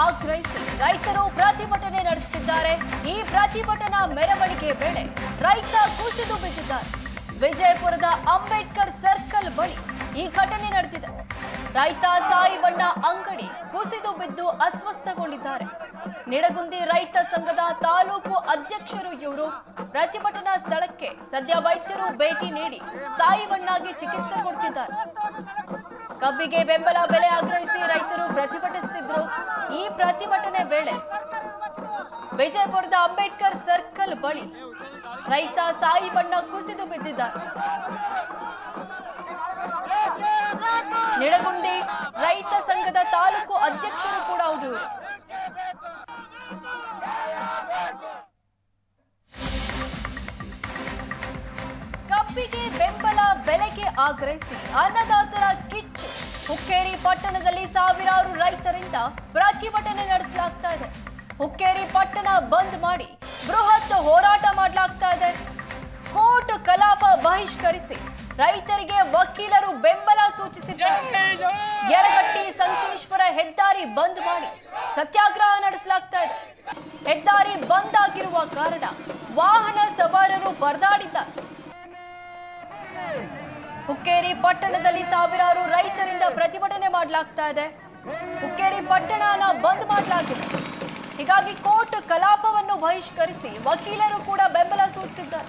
ಆಗ್ರಹಿಸಿ ರೈತರು ಪ್ರತಿಭಟನೆ ನಡೆಸುತ್ತಿದ್ದಾರೆ. ಈ ಪ್ರತಿಭಟನಾ ಮೆರವಣಿಗೆ ವೇಳೆ ರೈತ ಕುಸಿದು ಬಿದ್ದಿದ್ದಾರೆ. ವಿಜಯಪುರದ ಅಂಬೇಡ್ಕರ್ ಸರ್ಕಲ್ ಬಳಿ ಈ ಘಟನೆ ನಡೆದಿದೆ. ರೈತ ಸಾಯಿಬಣ್ಣ ಅಂಗಡಿ ಕುಸಿದು ಬಿದ್ದು ಅಸ್ವಸ್ಥಗೊಂಡಿದ್ದಾರೆ. ನಿಡಗುಂದಿ ರೈತ ಸಂಘದ ತಾಲೂಕು ಅಧ್ಯಕ್ಷರು ಇವರು. ಪ್ರತಿಭಟನಾ ಸ್ಥಳಕ್ಕೆ ಸದ್ಯ ವೈದ್ಯರು ಭೇಟಿ ನೀಡಿ ಸಾಯಿಬಣ್ಣಗೆ ಚಿಕಿತ್ಸೆ ಕೊಡ್ತಿದ್ದಾರೆ. ಕಬ್ಬಿಗೆ ಬೆಂಬಲ ಬೆಲೆ ಆಗ್ರಹಿಸಿ ರೈತರು ಪ್ರತಿಭಟಿಸುತ್ತಿದ್ರು. ಈ ಪ್ರತಿಭಟನೆ ವೇಳೆ ವಿಜಯಪುರದ ಅಂಬೇಡ್ಕರ್ ಸರ್ಕಲ್ ಬಳಿ ರೈತ ಸಾಯಿಬಣ್ಣ ಕುಸಿದು ಬಿದ್ದಿದ್ದಾರೆ. ನಿಡಗುಂದಿ ರೈತ ಸಂಘದ ತಾಲೂಕು ಅಧ್ಯಕ್ಷರು ಕೂಡ ಹೌದು. ಕಬ್ಬಿಗೆ ಬೆಂಬಲ ಬೆಲೆಗೆ ಆಗ್ರಹಿಸಿ ಅನ್ನದಾತರ ಕಿಚ್ಚು. ಹುಕ್ಕೇರಿ ಪಟ್ಟಣದಲ್ಲಿ ಸಾವಿರಾರು ರೈತರಿಂದ ಪ್ರತಿಭಟನೆ ನಡೆಸಲಾಗ್ತಾ ಇದೆ. ಹುಕ್ಕೇರಿ ಪಟ್ಟಣ ಬಂದ್ ಮಾಡಿ ಬೃಹತ್ ಹೋರಾಟ ಮಾಡಲಾಗ್ತಾ ಇದೆ. ಕೋರ್ಟ್ ಕಲಾಪ ಬಹಿಷ್ಕರಿಸಿ ರೈತರಿಗೆ ವಕೀಲರು ಬೆಂಬಲ ಸೂಚಿಸಿದ್ದಾರೆ. ಯರಗಟ್ಟಿ ಸಂಕೇಶ್ವರ ಹೆದ್ದಾರಿ ಬಂದ್ ಮಾಡಿ ಸತ್ಯಾಗ್ರಹ ನಡೆಸಲಾಗ್ತಾ ಇದೆ. ಹೆದ್ದಾರಿ ಬಂದ್ ಆಗಿರುವ ಕಾರಣ ವಾಹನ ಸವಾರರು ಪರದಾಡಿದ್ದಾರೆ. ಹುಕ್ಕೇರಿ ಪಟ್ಟಣದಲ್ಲಿ ಸಾವಿರಾರು ರೈತರಿಂದ ಪ್ರತಿಭಟನೆ ಮಾಡಲಾಗ್ತಾ ಇದೆ. ಹುಕ್ಕೇರಿ ಪಟ್ಟಣನ ಬಂದ್ ಮಾಡಲಾಗಿದೆ. ಹೀಗಾಗಿ ಕೋರ್ಟ್ ಕಲಾಪವನ್ನು ಬಹಿಷ್ಕರಿಸಿ ವಕೀಲರು ಕೂಡ ಬೆಂಬಲ ಸೂಚಿಸಿದ್ದಾರೆ.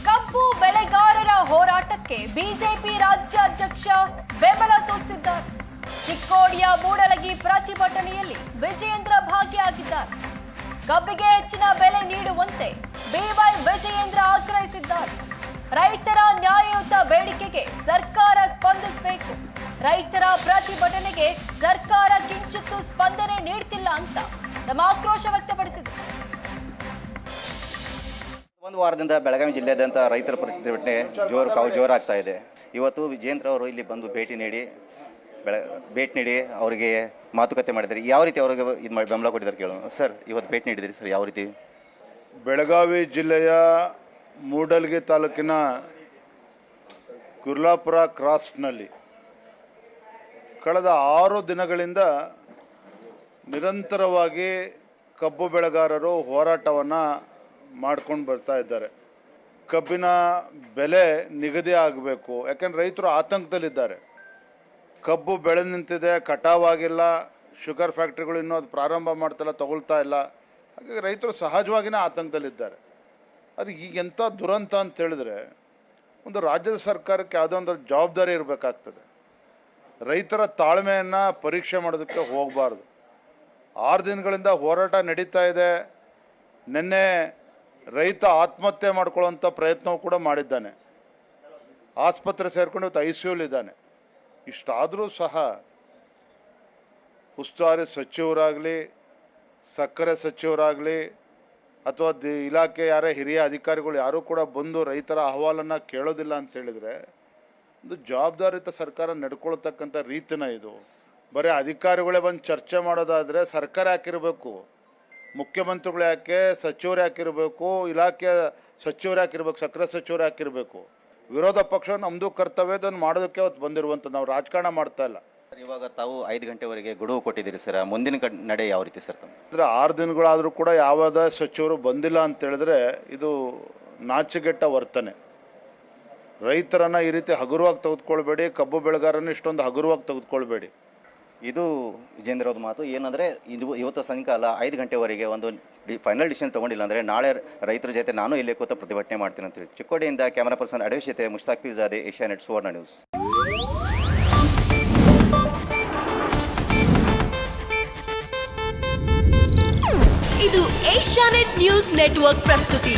ಕಬ್ಬು ಬೆಳೆಗಾರರ ಹೋರಾಟಕ್ಕೆ ಬಿಜೆಪಿ ರಾಜ್ಯಾಧ್ಯಕ್ಷ ಬೆಂಬಲ ಸೂಚಿಸಿದ್ದಾರೆ. ಚಿಕ್ಕೋಡಿಯ ಮೂಡಲಗಿ ಪ್ರತಿಭಟನೆಯಲ್ಲಿ ವಿಜಯೇಂದ್ರ ಭಾಗಿಯಾಗಿದ್ದಾರೆ. ಕಬ್ಬಿಗೆ ಹೆಚ್ಚಿನ ಬೆಲೆ ನೀಡುವಂತೆ ಬಿವೈ ವಿಜಯೇಂದ್ರ ಆಗ್ರಹಿಸಿದ್ದಾರೆ. ರೈತರ ನ್ಯಾಯಯುತ ಬೇಡಿಕೆಗೆ ಸರ್ಕಾರ ಸ್ಪಂದಿಸಬೇಕು. ರೈತರ ಪ್ರತಿಭಟನೆಗೆ ಸರ್ಕಾರ ಕಿಂಚಿತ್ತೂ ಸ್ಪಂದನೆ ನೀಡುತ್ತಿಲ್ಲ ಅಂತ ತಮ್ಮ ಆಕ್ರೋಶ ವ್ಯಕ್ತಪಡಿಸಿದರು. ಒಂದು ವಾರದಿಂದ ಬೆಳಗಾವಿ ಜಿಲ್ಲೆಯಾದ್ಯಂತ ರೈತರ ಪ್ರತಿಭಟನೆ ಜೋರಾಗ್ತಾ ಇದೆ. ಇವತ್ತು ವಿಜಯೇಂದ್ರ ಅವರು ಇಲ್ಲಿ ಬಂದು ಭೇಟಿ ನೀಡಿ ಅವರಿಗೆ ಮಾತುಕತೆ ಮಾಡಿದ್ದಾರೆ. ಯಾವ ರೀತಿ ಅವರಿಗೆ ಇದು ಮಾಡಿ ಬೆಂಬಲ ಕೊಟ್ಟಿದ್ದಾರೆ ಕೇಳೋಣ. ಸರ್, ಇವತ್ತು ಭೇಟಿ ನೀಡಿದಿರಿ ಸರ್, ಯಾವ ರೀತಿ? ಬೆಳಗಾವಿ ಜಿಲ್ಲೆಯ ಮೂಡಲಗಿ ತಾಲೂಕಿನ ಗುರ್ಲಾಪುರ ಕ್ರಾಸ್ನಲ್ಲಿ ಕಳೆದ 6 ದಿನಗಳಿಂದ ನಿರಂತರವಾಗಿ ಕಬ್ಬು ಬೆಳೆಗಾರರು ಹೋರಾಟವನ್ನು ಮಾಡ್ಕೊಂಡು ಬರ್ತಾ ಇದ್ದಾರೆ. ಕಬ್ಬಿನ ಬೆಲೆ ನಿಗದಿ ಆಗಬೇಕು, ಯಾಕೆಂದರೆ ರೈತರು ಆತಂಕದಲ್ಲಿದ್ದಾರೆ. ಕಬ್ಬು ಬೆಳೆ ನಿಂತಿದೆ, ಕಟಾವಾಗಿಲ್ಲ, ಶುಗರ್ ಫ್ಯಾಕ್ಟ್ರಿಗಳು ಇನ್ನೂ ಅದು ಪ್ರಾರಂಭ ಮಾಡ್ತಿಲ್ಲ, ತಗೊಳ್ತಾ ಇಲ್ಲ. ಹಾಗಾಗಿ ರೈತರು ಸಹಜವಾಗಿಯೇ ಆತಂಕದಲ್ಲಿದ್ದಾರೆ. ಅದು ಈಗ ಎಂಥ ದುರಂತ ಅಂತ ಹೇಳಿದ್ರೆ, ಒಂದು ರಾಜ್ಯದ ಸರ್ಕಾರಕ್ಕೆ ಯಾವುದೋ ಒಂದು ಜವಾಬ್ದಾರಿ ಇರಬೇಕಾಗ್ತದೆ. ರೈತರ ತಾಳ್ಮೆಯನ್ನು ಪರೀಕ್ಷೆ ಮಾಡೋದಕ್ಕೆ ಹೋಗಬಾರ್ದು. 6 ದಿನಗಳಿಂದ ಹೋರಾಟ ನಡೀತಾ ಇದೆ. ನಿನ್ನೆ ರೈತ ಆತ್ಮಹತ್ಯೆ ಮಾಡ್ಕೊಳ್ಳೋಂಥ ಪ್ರಯತ್ನವೂ ಕೂಡ ಮಾಡಿದ್ದಾನೆ. ಆಸ್ಪತ್ರೆ ಸೇರಿಕೊಂಡು ಇವತ್ತು ICUಲಿದ್ದಾನೆ. ಇಷ್ಟಾದರೂ ಸಹ ಉಸ್ತುವಾರಿ ಸಚಿವರಾಗಲಿ, ಸಕ್ಕರೆ ಸಚಿವರಾಗಲಿ ಅಥವಾ ಇಲಾಖೆ ಯಾರೇ ಹಿರಿಯ ಅಧಿಕಾರಿಗಳು ಯಾರೂ ಕೂಡ ಬಂದು ರೈತರ ಅಹವಾಲನ್ನು ಕೇಳೋದಿಲ್ಲ ಅಂತ ಹೇಳಿದರೆ ಒಂದು ಜವಾಬ್ದಾರಿಯುತ ಸರ್ಕಾರ ನಡ್ಕೊಳ್ತಕ್ಕಂಥ ರೀತಿನ ಇದು. ಬರೀ ಅಧಿಕಾರಿಗಳೇ ಬಂದು ಚರ್ಚೆ ಮಾಡೋದಾದರೆ ಸರ್ಕಾರ ಯಾಕಿರಬೇಕು? ಮುಖ್ಯಮಂತ್ರಿಗಳು ಯಾಕೆ? ಸಚಿವರು ಯಾಕಿರಬೇಕು? ಇಲಾಖೆಯ ಸಚಿವರು ಯಾಕಿರಬೇಕು? ಸಕ್ಕರೆ ಸಚಿವರು ಯಾಕಿರಬೇಕು? ವಿರೋಧ ಪಕ್ಷ ನಮ್ಮದು ಕರ್ತವ್ಯ ಅದನ್ನು ಮಾಡೋದಕ್ಕೆ ಅವತ್ತು ಬಂದಿರುವಂಥ, ನಾವು ರಾಜಕಾರಣ ಮಾಡ್ತಾ ಇಲ್ಲ. ಇವಾಗ ತಾವು 5 ಗಂಟೆವರೆಗೆ ಗಡುವು ಕೊಟ್ಟಿದ್ದೀರಿ ಸರ್, ಮುಂದಿನ ನಡೆ ಯಾವ ರೀತಿ ಸರ್? ಅಂದರೆ 6 ದಿನಗಳಾದರೂ ಕೂಡ ಯಾವುದೇ ಸಚಿವರು ಬಂದಿಲ್ಲ ಅಂತೇಳಿದ್ರೆ ಇದು ನಾಚಿಗೆಟ್ಟ ವರ್ತನೆ. ರೈತರನ್ನು ಈ ರೀತಿ ಹಗುರವಾಗಿ ತೆಗೆದುಕೊಳ್ಬೇಡಿ, ಕಬ್ಬು ಬೆಳೆಗಾರನ್ನು ಇಷ್ಟೊಂದು ಹಗುರವಾಗಿ ತೆಗೆದುಕೊಳ್ಬೇಡಿ. ಇದು ವಿಜೇಂದ್ರ ಅವ್ರ ಮಾತು. ಏನಂದರೆ ಇವತ್ತು ಸಾಯಂಕಾಲ 5 ಗಂಟೆವರೆಗೆ ಒಂದು ಫೈನಲ್ ಡಿಸಿಷನ್ ತೊಗೊಂಡಿಲ್ಲ ಅಂದರೆ ನಾಳೆ ರೈತರ ಜೊತೆ ನಾನು ಇಲ್ಲೇ ಕೂತ ಪ್ರತಿಭಟನೆ ಮಾಡ್ತೀನಿ ಅಂತೇಳಿ. ಚಿಕ್ಕೋಡಿಯಿಂದ ಕ್ಯಾಮರಾ ಪರ್ಸನ್ ಅಡವೇಶ್ ಜೊತೆ ಮುಷ್ತಾಕ್ ಪಿರ್ಜಾದೆ, ಏಷ್ಯಾನೆಟ್ ಸುವರ್ಣ ನ್ಯೂಸ್. ಇದು ಏಷ್ಯಾನೆಟ್ ನ್ಯೂಸ್ ನೆಟ್ವರ್ಕ್ ಪ್ರಸ್ತುತಿ.